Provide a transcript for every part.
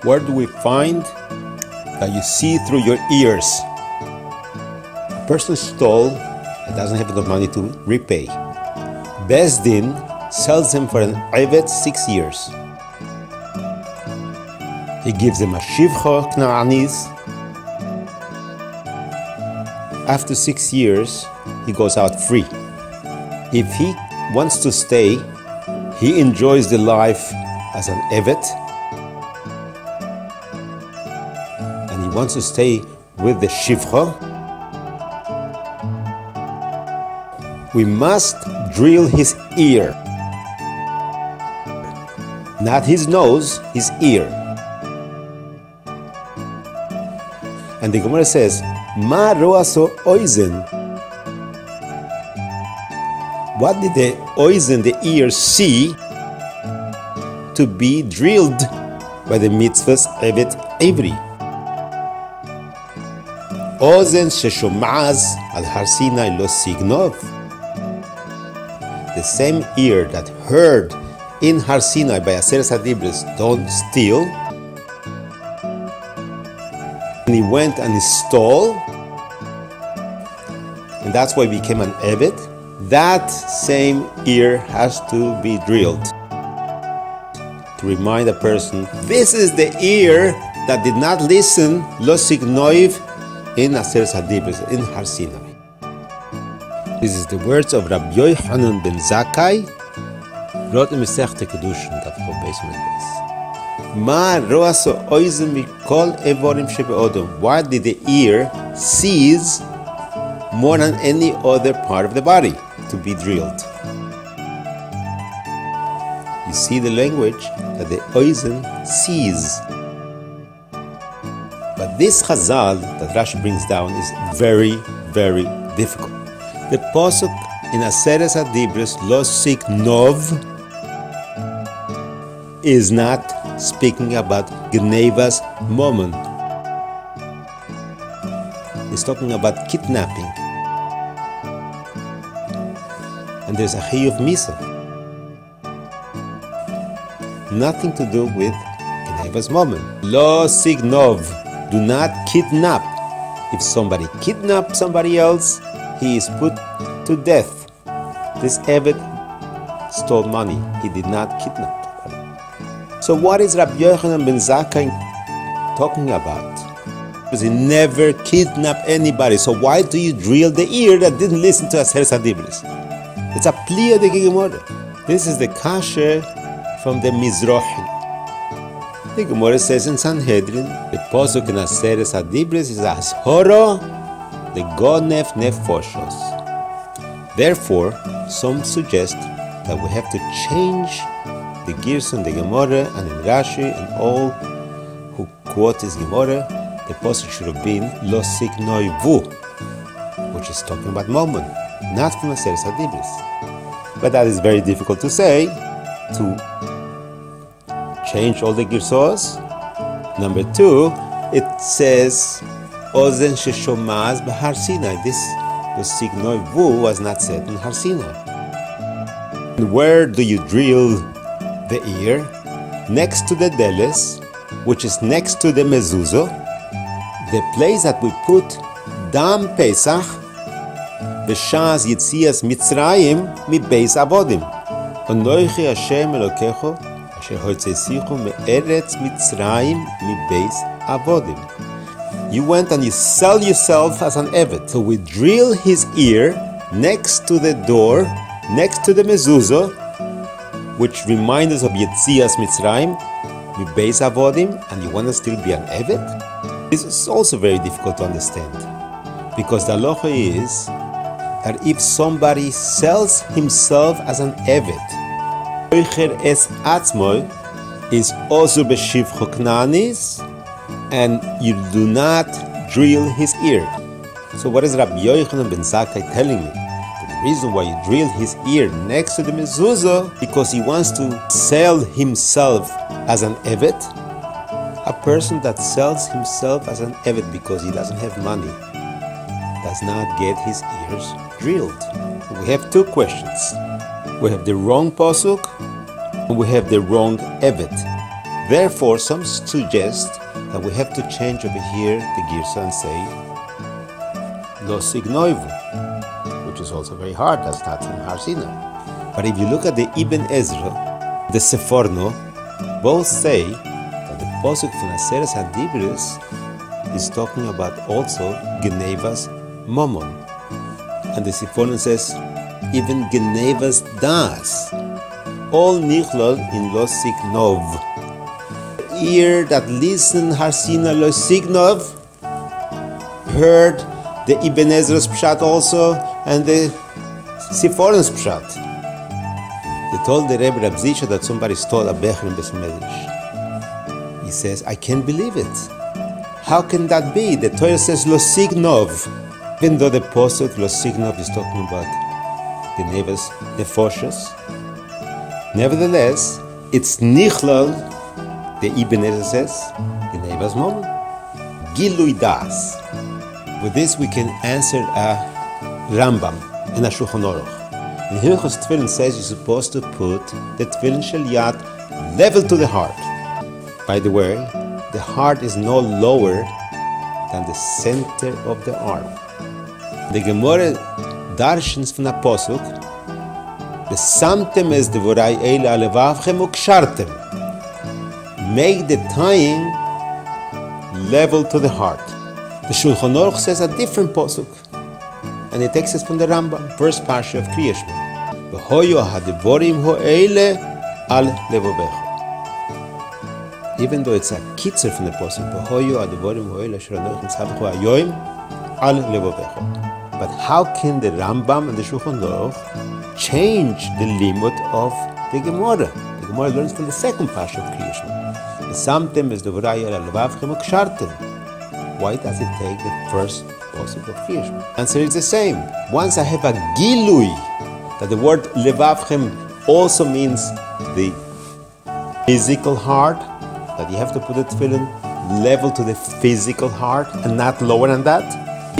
Where do we find that you see through your ears? A person stole and doesn't have enough money to repay. Beis Din sells him for an evet 6 years. He gives him a shivcha kna'anis. After 6 years, he goes out free. If he wants to stay, he enjoys the life as an evet, and he wants to stay with the shivcha. We must drill his ear, not his nose, his ear. And the Gemara says, Ma roaso oizen. What did the oizen, the ear, see to be drilled by the mitzvahs evet ivri? Ozen sheshomaz al har Sinai lo signov. The same ear that heard in Har Sinai by Aseret HaDibros, don't steal, and he went and he stole, and that's why he became an evet. That same ear has to be drilled to remind a person, this is the ear that did not listen lo signoiv in Aseret HaDibros, in Har Sinai. This is the words of Rabbi Yochanan ben Zakkai, wrote in Masechta Kedushin, Daf Chof Beis Amud Beis. Ma roaso oizen mikol evorim shebe'odom. Why did the ear seize more than any other part of the body to be drilled? You see the language that the oizen sees. But this chazal that Rashi brings down is very, very difficult. The pasuk in Aseret HaDibros lo signov is not speaking about gnevas momon. It's talking about kidnapping. And there's a chiyuv misa. Nothing to do with gnevas momon. Lo signov. Do not kidnap. If somebody kidnaps somebody else, he is put to death. This evet stole money. He did not kidnap somebody. So what is Rabbi Yochanan ben Zakkai talking about? Because he never kidnapped anybody. So why do you drill the ear that didn't listen to Aseret HaDibros? It's a pli of the Gemara. This is the kasher from the Mizrahi. The Gemara says in Sanhedrin, the pasuk in Aseret HaDibros is ashoro the gonef nefoshos. Therefore, some suggest that we have to change the Girson, the Gemara, and in Rashi, and all who quote this Gemara, the pasuk should have been lo signoivu, which is talking about Mammon, not from Aseret HaDibros. But that is very difficult to say, to change all the Girsos. Number two, it says Ozen sheshomaz b'Har Sinai. This the signoi vu was not said in Har Sinai. And where do you drill the ear? Next to the deles, which is next to the mezuzah, the place that we put dam Pesach, b'shas Yitzias Mitzrayim mi beis avodim. Anoichi Hashem Elokecho asher hotzesichu me'eretz Mitzrayim mi beis avodim. You went and you sell yourself as an evet. So we drill his ear next to the door, next to the mezuzah, which reminds us of Yetzias Mitzrayim, we beis avodim, and you want to still be an evet? This is also very difficult to understand. Because the halacha is that if somebody sells himself as an evet, oicher es atzmoi is also b'shivcha kna'anis, and you do not drill his ear. So what is Rabbi Yochanan ben Zakkai telling me? The reason why you drill his ear next to the mezuzah, because he wants to sell himself as an evet. A person that sells himself as an evet because he doesn't have money does not get his ears drilled. We have two questions. We have the wrong pasuk and we have the wrong evet. Therefore, some suggest that we have to change over here the girsa and say Lo Signoivu, which is also very hard. That's not from Har Sinai. But if you look at the Ibn Ezra, the Seforno, both say that the Pasuk from Aseret HaDibros is talking about also Genevas Momon. And the Seforno says even Genevas Das, all Nichlol in Lo Signov. Ear that listened Har Sinai Lo Signov heard the Ibn Ezra's Pshat also and the Seforno's Pshat. They told the Rebbe Rab Zisha that somebody stole a Becher in Beis Medrash. He says, I can't believe it. How can that be? The Torah says Lo Signov. Even though the Pasuk Lo Signov is talking about Genevas Nefoshes, nevertheless, it's Nichlal, the Ibn Ezra says, Genevas Momon. Gilui Das. With this we can answer a Rambam and a Shulchan Aruch. In Hilchos Tefillin says you're supposed to put the Tefillin Shel Yad level to the heart. By the way, the heart is no lower than the center of the arm. The Gemara darshans from the Pasuk, Besamtem es devorai eile alevavchem ukshartem. Make the tying level to the heart. The Shulchan Aruch says a different Pasuk, and it takes us from the Rambam, first parsha of Kriya Shema. V'hoyu hadivorim ho'ele al levavecha. Even though it's a kitzer from the Pasuk, v'hoyu hadivorim ho'ele asher anoich nitzavchu hayoim al levavecha. But how can the Rambam and the Shulchan Aruch change the limit of the Gemara? The Gemara learns from the second parsha of Kriya Shema. V'samtem es devorai el alevavchem ukshartem. Why does it take the first pasuk of Kriya Shema? Answer is the same. Once I have a gilui, that the word levavchem also means the physical heart, that you have to put the tefillin level to the physical heart and not lower than that,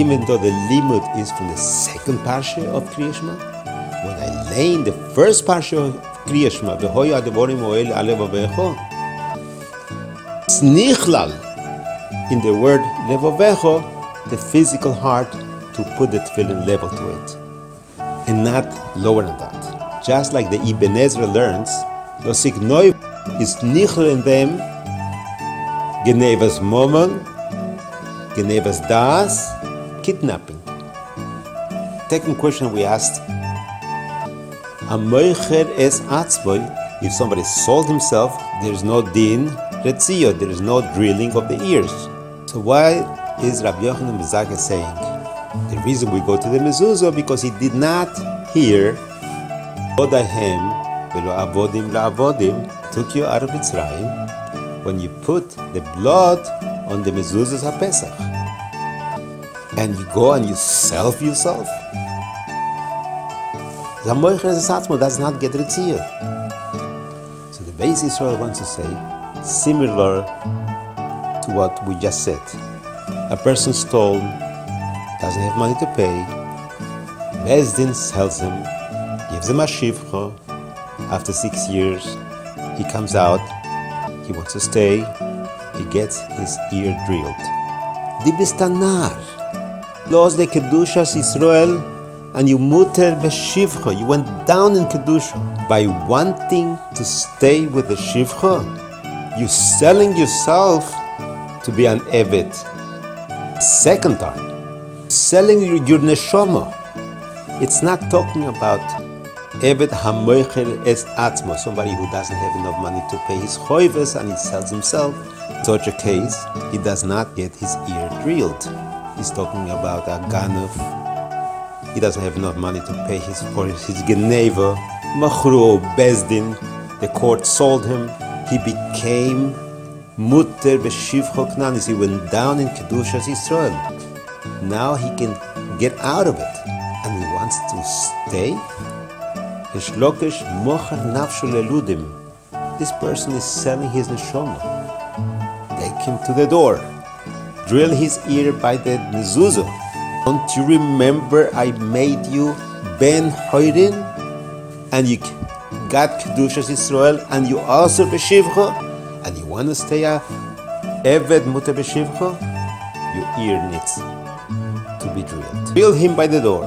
even though the limud is from the second parsha of Kriya Shema. When I lay in the first parsha of Kriya Shema, v'hoyu hadivorim ho'ele al levavecha, it's nichlal in the word levavecha, the physical heart, to put the tefillin level to it, and not lower than that. Just like the Ibn Ezra learns, Lo Signoi is nichlal in them, Genevas Momon, Genevas Das, kidnapping. Second question we asked, Hamoicher es atzboi, if somebody sold himself, there is no din retzio, there is no drilling of the ears. So why is Rabbi Yochanan ben Zakkai saying the reason we go to the mezuzah because he did not hear Odahem velo avodim la'avodim took you out of Mitzrayim when you put the blood on the mezuzahs HaPesach and you go and you self yourself. The Moicher Zatzmo does not get Ritziyah. So the Beis Yisrael wants to say similar to what we just said. A person stole, doesn't have money to pay, Beis Din sells him, gives him a shivcha. After 6 years, he comes out, he wants to stay, he gets his ear drilled. Di bistanar, los de Kedushas Israel, and you muter b'shivcha, you went down in Kedusha. By wanting to stay with the shivcha, you're selling yourself to be an Eved. Second time, selling your neshama. It's not talking about Eved hamoicher es atzmo, somebody who doesn't have enough money to pay his choives and he sells himself. In such a case, he does not get his ear drilled. He's talking about a ganav. He doesn't have enough money to pay for his geneva. Machru Beis Din, the court sold him. He became muter b'shivcha knanis. He went down in Kedushas Israel. Now he can get out of it, and he wants to stay. This person is selling his neshama. Take him to the door. Drill his ear by the mezuzah. Don't you remember I made you Ben Hoirin? And you got Kedushas Israel, and you also b'shivcha, and you want want to stay a Eved Muter B'Shivcha, your ear needs to be drilled. Drill him by the door.